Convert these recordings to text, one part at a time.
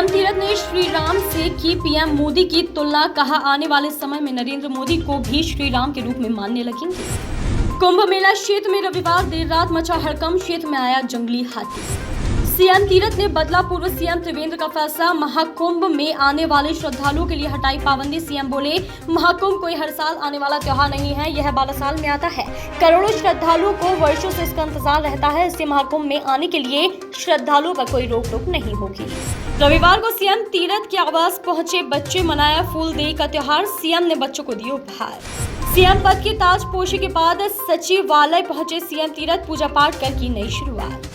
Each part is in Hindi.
सीएम तीरथ ने श्री राम से की पीएम मोदी की तुलना, कहा आने वाले समय में नरेंद्र मोदी को भी श्री राम के रूप में मानने लगेंगे। कुंभ मेला क्षेत्र में रविवार देर रात मचा हड़कंप, क्षेत्र में आया जंगली हाथी। सीएम तीरथ ने बदला पूर्व सीएम त्रिवेंद्र का फैसला, महाकुंभ में आने वाले श्रद्धालुओं के लिए हटाई पाबंदी। सीएम बोले, महाकुंभ कोई हर साल आने वाला त्योहार नहीं है, यह 12 साल में आता है। करोड़ों श्रद्धालुओं को वर्षों से इसका इंतजार रहता है, इससे महाकुंभ में आने के लिए श्रद्धालुओं पर कोई रोक टोक नहीं होगी। रविवार को सीएम तीरथ के आवास पहुंचे बच्चे, मनाया फूलदेई का त्योहार। सीएम ने बच्चों को दिए उपहार। सीएम पद की ताजपोशी के बाद सचिवालय पहुंचे सीएम तीरथ, पूजा पाठ कर की नई शुरुआत।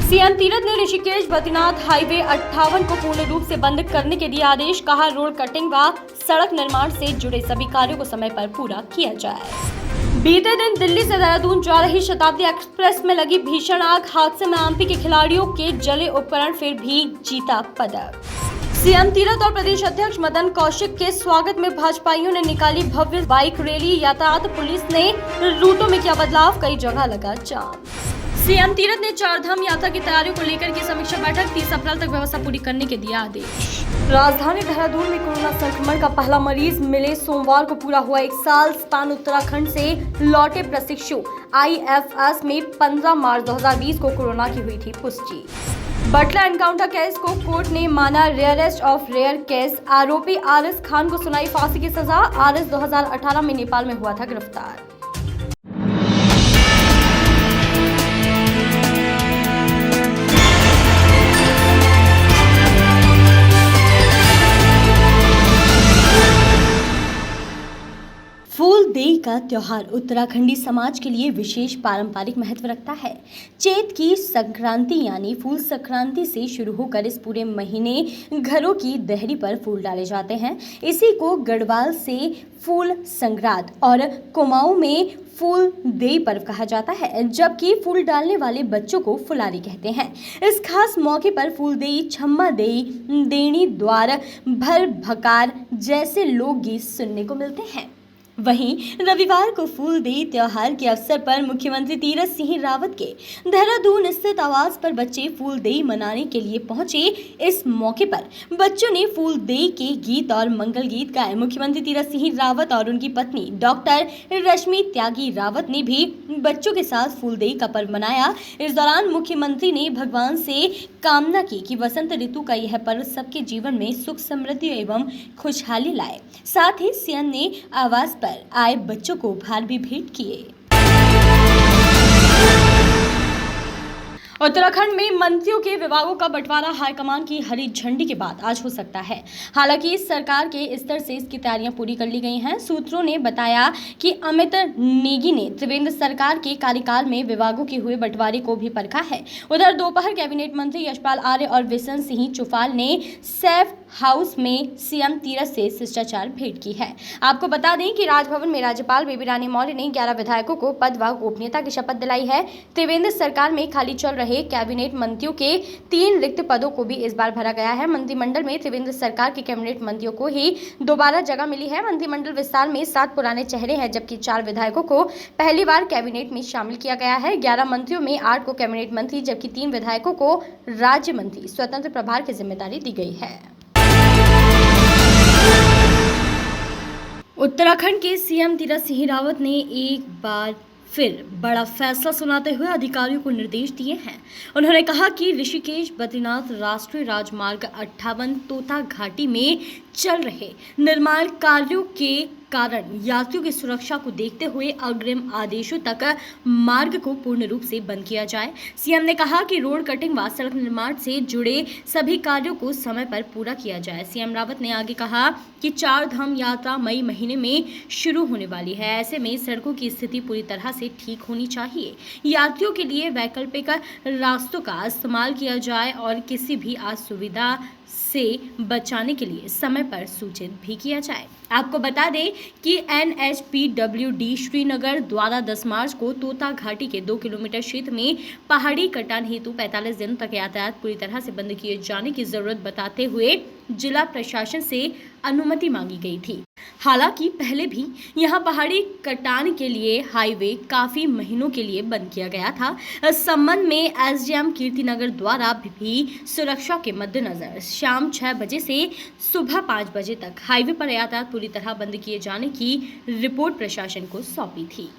सीएम तीरथ ने ऋषिकेश बद्रीनाथ हाईवे 58 को पूर्ण रूप से बंद करने के दिए आदेश, कहा रोड कटिंग व सड़क निर्माण से जुड़े सभी कार्यों को समय पर पूरा किया जाए। बीते दिन दिल्ली से देहरादून जा रही शताब्दी एक्सप्रेस में लगी भीषण आग, हादसे में एमपी के खिलाड़ियों के जले उपकरण, फिर भी जीता पदक। सीएम तीरथ और प्रदेश अध्यक्ष मदन कौशिक के स्वागत में भाजपाइयों ने निकाली भव्य बाइक रैली, यातायात पुलिस ने रूटों में किया बदलाव, कई जगह लगा जाम। सीएम तीरथ ने चारधाम यात्रा की तैयारियों को लेकर की समीक्षा बैठक, 30 अप्रैल तक व्यवस्था पूरी करने के दिया आदेश। राजधानी देहरादून में कोरोना संक्रमण का पहला मरीज मिले, सोमवार को पूरा हुआ 1 साल। स्थान उत्तराखंड से लौटे प्रशिक्षु, आईएफएस में 15 मार्च 2020 को कोरोना की हुई थी पुष्टि। बटला एनकाउंटर केस को कोर्ट ने माना रेयरेस्ट ऑफ रेयर केस, आरोपी आरएस खान को सुनाई फांसी की सजा। आरएस 2018 में नेपाल में हुआ था गिरफ्तार। फूलदेई का त्योहार उत्तराखंडी समाज के लिए विशेष पारंपरिक महत्व रखता है। चैत की संक्रांति यानी फूल संक्रांति से शुरू होकर इस पूरे महीने घरों की देहरी पर फूल डाले जाते हैं। इसी को गढ़वाल से फूल संग्रांद और कुमाऊं में फूलदेई पर्व कहा जाता है, जबकि फूल डालने वाले बच्चों को फुलारी कहते हैं। इस खास मौके पर फूलदेई, छम्मा देई, देणी द्वार, भर भकार जैसे लोकगीत सुनने को मिलते हैं। वहीं रविवार को फूलदेई त्योहार के अवसर पर मुख्यमंत्री तीरथ सिंह रावत के देहरादून स्थित आवास पर बच्चे फूलदेई मनाने के लिए पहुंचे। इस मौके पर बच्चों ने फूलदेई के गीत और मंगल गीत गाए। मुख्यमंत्री तीरथ सिंह रावत और उनकी पत्नी डॉक्टर रश्मि त्यागी रावत ने भी बच्चों के साथ फूलदेई का पर्व मनाया। इस दौरान मुख्यमंत्री ने भगवान से कामना की कि वसंत ऋतु का यह पर्व सबके जीवन में सुख, समृद्धि एवं खुशहाली लाए। साथ ही सीएम ने आवास पर आए बच्चों को उपहार भी भेंट किए। उत्तराखंड में मंत्रियों के विभागों का बंटवारा हाईकमान की हरी झंडी के बाद आज हो सकता है। हालांकि सरकार के स्तर से इसकी तैयारियां पूरी कर ली गई हैं। सूत्रों ने बताया कि अमित नेगी ने त्रिवेंद्र सरकार के कार्यकाल में विभागों के हुए बंटवारे को भी परखा है। उधर दोपहर कैबिनेट मंत्री यशपाल आर्य और विशन सिंह चुफाल ने सेफ हाउस में सीएम तीरथ से शिष्टाचार भेंट की है। आपको बता दें कि राजभवन में राज्यपाल बेबी रानी मौर्य ने 11 विधायकों को पद व गोपनीयता की शपथ दिलाई है। त्रिवेंद्र सरकार में खाली चल रहे कैबिनेट मंत्रियों के 3 रिक्त पदों को भी इस बार भरा गया है। मंत्रिमंडल में त्रिवेंद्र सरकार के कैबिनेट मंत्रियों को ही दोबारा जगह मिली है। मंत्रिमंडल विस्तार में 7 पुराने चेहरे हैं, जबकि 4 विधायकों को पहली बार कैबिनेट में शामिल किया गया है। 11 मंत्रियों में 8 को कैबिनेट मंत्री, जबकि 3 विधायकों को राज्य मंत्री स्वतंत्र प्रभार की जिम्मेदारी दी गई है। उत्तराखंड के सीएम तीरथ सिंह रावत ने एक बार फिर बड़ा फैसला सुनाते हुए अधिकारियों को निर्देश दिए हैं। उन्होंने कहा कि ऋषिकेश बद्रीनाथ राष्ट्रीय राजमार्ग 58 तोता घाटी में चल रहे निर्माण कार्यों के कारण यात्रियों की सुरक्षा को देखते हुए अग्रिम आदेशों तक मार्ग को पूर्ण रूप से बंद किया जाए। सीएम ने कहा कि रोड कटिंग व सड़क निर्माण से जुड़े सभी कार्यों को समय पर पूरा किया जाए। सीएम रावत ने आगे कहा कि 4 धाम यात्रा मई महीने में शुरू होने वाली है। ऐसे में सड़कों की स्थिति पूरी तरह से ठीक होनी चाहिए। यात्रियों के लिए वैकल्पिक रास्तों का इस्तेमाल किया जाए और किसी भी असुविधा से बचाने के लिए समय पर सूचित भी किया जाए। आपको बता दें कि NHPWD श्रीनगर द्वारा 10 मार्च को तोता घाटी के 2 किलोमीटर क्षेत्र में पहाड़ी कटान हेतु 45 दिनों तक यातायात पूरी तरह से बंद किए जाने की जरूरत बताते हुए जिला प्रशासन से अनुमति मांगी गई थी। हालांकि पहले भी यहां पहाड़ी कटान के लिए हाईवे काफी महीनों के लिए बंद किया गया था। इस संबंध में एसडीएम कीर्तिनगर द्वारा भी सुरक्षा के मद्देनजर शाम 6 बजे से सुबह 5 बजे तक हाईवे पर यातायात पूरी तरह बंद किए जाने की रिपोर्ट प्रशासन को सौंपी थी।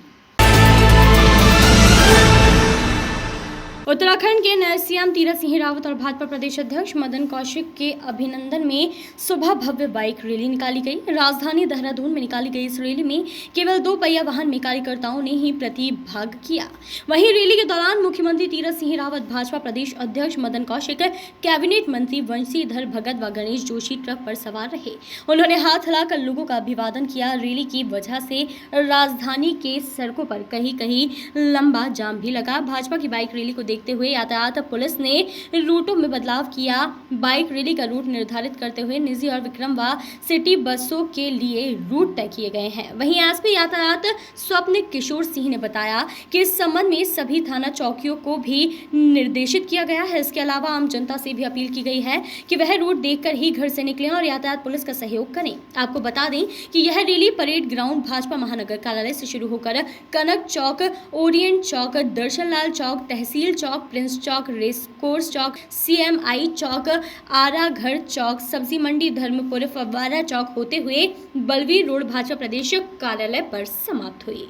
उत्तराखंड के नए सीएम तीरथ सिंह रावत और भाजपा प्रदेश अध्यक्ष मदन कौशिक के अभिनंदन में सुबह भव्य बाइक रैली निकाली गई। राजधानी देहरादून में निकाली गई इस रैली में केवल 2 पहिया वाहन में कार्यकर्ताओं ने ही प्रतिभाग किया। वहीं रैली के दौरान मुख्यमंत्री तीरथ सिंह रावत, भाजपा प्रदेश अध्यक्ष मदन कौशिक, कैबिनेट मंत्री वंशीधर भगत व गणेश जोशी ट्रक पर सवार रहे। उन्होंने हाथ हिलाकर लोगों का अभिवादन किया। रैली की वजह से राजधानी के सड़कों पर कहीं कहीं लंबा जाम भी लगा। भाजपा की बाइक रैली को देखते हुए यातायात पुलिस ने रूटों में बदलाव किया। बाइक रैली का रूट निर्धारित करते हुए निजी और विक्रम व सिटी बसों के लिए रूट तय किए गए हैं। वहीं एसपी यातायात स्वप्न किशोर सिंह ने बताया कि इस संबंध में सभी थाना चौकियों को भी निर्देशित किया गया है। इसके अलावा आम जनता से भी अपील की गई है कि वह रूट देखकर ही घर से निकलें और यातायात पुलिस का सहयोग करें। आपको बता दें कि यह रैली परेड ग्राउंड भाजपा महानगर कार्यालय से शुरू होकर कनक चौक, ओरिएंट चौक, दर्शन लाल चौक, तहसील चौक, प्रिंस चौक, रेस कोर्स चौक, सीएमआई चौक, आरा घर चौक, सब्जी मंडी, धर्मपुर, फव्वारा चौक होते हुए बलवीर रोड भाजपा प्रदेश कार्यालय पर समाप्त हुई।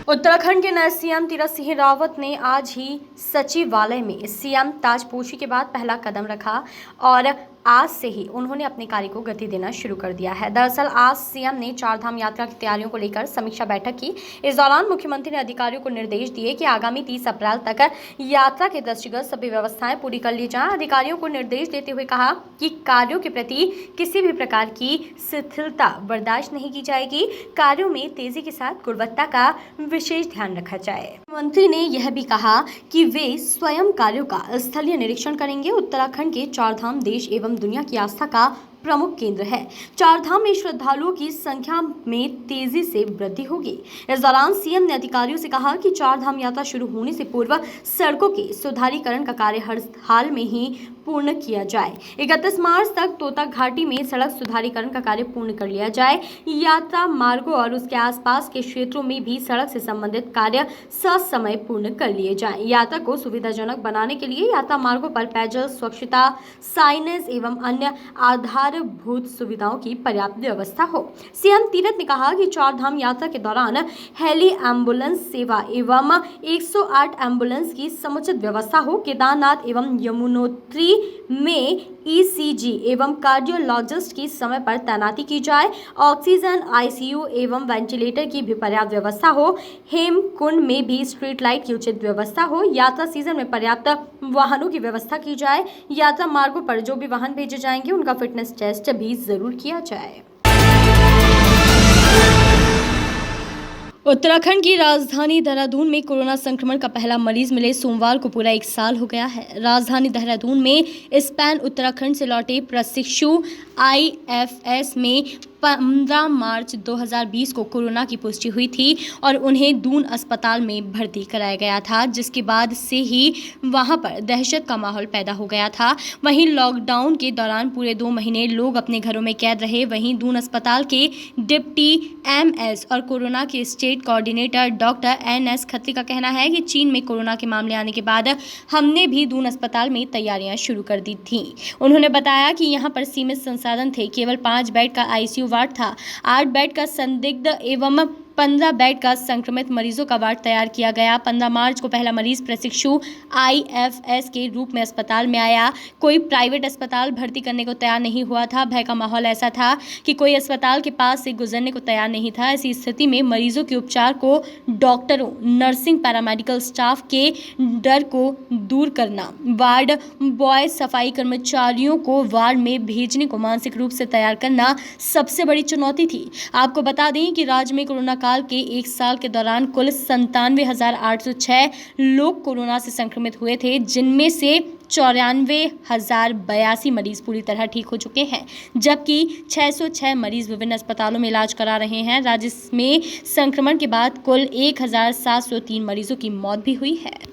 उत्तराखंड के नए सीएम तीरथ सिंह रावत ने आज ही सचिवालय में सीएम ताजपोशी के बाद पहला कदम रखा और आज से ही उन्होंने अपने कार्य को गति देना शुरू कर दिया है। दरअसल आज सीएम ने चारधाम यात्रा की तैयारियों को लेकर समीक्षा बैठक की। इस दौरान मुख्यमंत्री ने अधिकारियों को निर्देश दिए कि आगामी 30 अप्रैल तक यात्रा के दृष्टिगत सभी व्यवस्थाएं पूरी कर ली जाएं। अधिकारियों को निर्देश देते हुए कहा कि कार्यों के प्रति किसी भी प्रकार की शिथिलता बर्दाश्त नहीं की जाएगी। कार्यों में तेजी के साथ गुणवत्ता का विशेष ध्यान रखा जाए। मंत्री ने यह भी कहा कि वे स्वयं कार्यों का स्थलीय निरीक्षण करेंगे। उत्तराखंड के चारधाम देश एवं दुनिया की आस्था का प्रमुख केंद्र है। चारधाम में श्रद्धालुओं की संख्या में तेजी से वृद्धि होगी। इस दौरान सीएम ने अधिकारियों से कहा कि चारधाम यात्रा शुरू होने से पूर्व सड़कों के सुधारीकरण का कार्य हर हाल में ही पूर्ण किया जाए। 31 मार्च तक तोता घाटी में सड़क सुधारीकरण का कार्य पूर्ण कर लिया जाए। यात्रा मार्गों और उसके आसपास के क्षेत्रों में भी सड़क से संबंधित कार्य ससमय पूर्ण कर लिए जाएं। यात्रा को सुविधाजनक बनाने के लिए यात्रा मार्गों पर पेयजल, स्वच्छता, साइनेज एवं अन्य आधारभूत सुविधाओं की पर्याप्त व्यवस्था हो। सीएम तीरथ ने कहा कि चारधाम यात्रा के दौरान हेली एम्बुलेंस सेवा एवं 108 एम्बुलेंस की समुचित व्यवस्था हो। केदारनाथ एवं यमुनोत्री में ईसीजी एवं कार्डियोलॉजिस्ट की समय पर तैनाती की जाए। ऑक्सीजन, आईसीयू एवं वेंटिलेटर की भी पर्याप्त व्यवस्था हो। हेमकुंड में भी स्ट्रीट लाइट की उचित व्यवस्था हो। यात्रा सीजन में पर्याप्त वाहनों की व्यवस्था की जाए। यात्रा मार्गों पर जो भी वाहन भेजे जाएंगे उनका फिटनेस टेस्ट भी जरूर किया जाए। उत्तराखंड की राजधानी देहरादून में कोरोना संक्रमण का पहला मरीज मिले सोमवार को पूरा 1 साल हो गया है। राजधानी देहरादून में स्पेन उत्तराखंड से लौटे प्रशिक्षु आईएफएस में 15 मार्च 2020 को कोरोना की पुष्टि हुई थी और उन्हें दून अस्पताल में भर्ती कराया गया था, जिसके बाद से ही वहां पर दहशत का माहौल पैदा हो गया था। वहीं लॉकडाउन के दौरान पूरे 2 महीने लोग अपने घरों में कैद रहे। वहीं दून अस्पताल के डिप्टी एमएस और कोरोना के state coordinator doctor NS Khatri का कहना है कि चीन में कोरोना के मामले आने के बाद हमने भी दून अस्पताल में तैयारियां शुरू कर दी थी। उन्होंने बताया कि यहां पर सीमित संसाधन थे। केवल 5 बेड का आईसीयू वार्ड था, 8 बेड का संदिग्ध एवं 15 बेड का संक्रमित मरीजों का वार्ड तैयार किया गया। 15 मार्च को पहला मरीज प्रशिक्षु आईएफएस के रूप में अस्पताल में आया। कोई प्राइवेट अस्पताल भर्ती करने को तैयार नहीं हुआ था। भय का माहौल ऐसा था कि कोई अस्पताल के पास से गुजरने को तैयार नहीं था। ऐसी स्थिति में मरीजों के उपचार को डॉक्टरों, नर्सिंग, पैरामेडिकल स्टाफ के डर को दूर करना, वार्ड बॉय, सफाई कर्मचारियों को वार्ड में भेजने को मानसिक रूप से तैयार करना सबसे बड़ी चुनौती थी। आपको बता दें कि राज्य में कोरोना काल के 1 साल के दौरान कुल 97,806 लोग कोरोना से संक्रमित हुए थे, जिनमें से 94,082 मरीज पूरी तरह ठीक हो चुके हैं, जबकि 606 मरीज विभिन्न अस्पतालों में इलाज करा रहे हैं। राज्य में संक्रमण के बाद कुल 1,703 मरीजों की मौत भी हुई है।